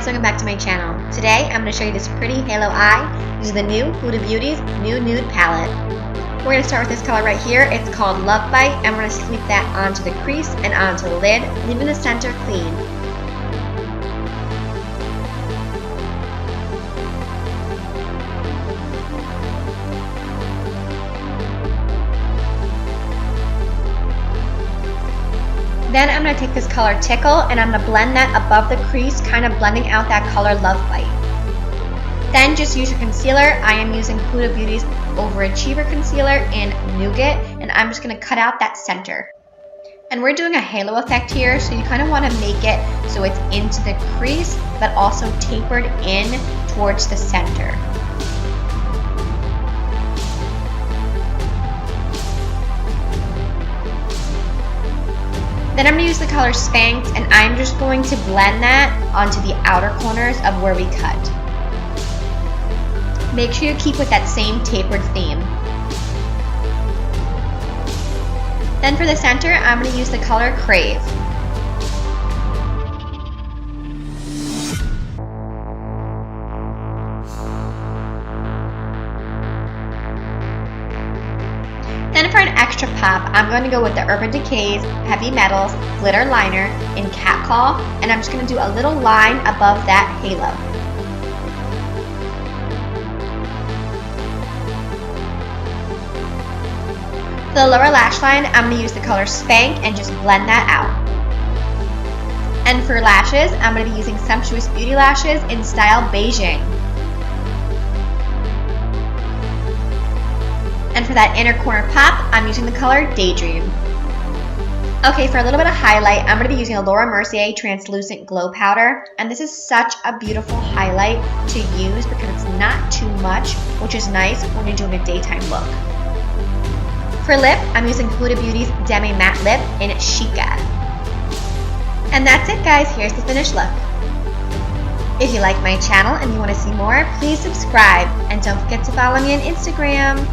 guys, welcome back to my channel. Today I'm going to show you this pretty halo eye using the new Huda Beauty's new Nude palette. We're going to start with this color right here. It's called Love Bite, and we're going to sweep that onto the crease and onto the lid, leaving the center clean. Then I'm going to take this color Tickled and I'm going to blend that above the crease, kind of blending out that color Love Bite. Then just use your concealer. I am using Huda Beauty's Overachiever Concealer in Nougat, and I'm just going to cut out that center. And we're doing a halo effect here, so you kind of want to make it so it's into the crease, but also tapered in towards the center. Then I'm going to use the color Spanked, and I'm just going to blend that onto the outer corners of where we cut. Make sure you keep with that same tapered theme. Then for the center, I'm going to use the color Crave. Then for an extra pop, I'm going to go with the Urban Decay's Heavy Metals Glitter Liner in Catcall, and I'm just going to do a little line above that halo. For the lower lash line, I'm going to use the color Spanked and just blend that out. And for lashes, I'm going to be using Sumptuous Beauty Lashes in style Beijing. And for that inner corner pop, I'm using the color Daydream. Okay, for a little bit of highlight, I'm going to be using a Mercier Translucent Glow Powder. And this is such a beautiful highlight to use because it's not too much, which is nice when you're doing a daytime look. For lip, I'm using Huda Beauty's Demi Matte Lip in Sheikha. And that's it, guys. Here's the finished look. If you like my channel and you want to see more, please subscribe. And don't forget to follow me on Instagram.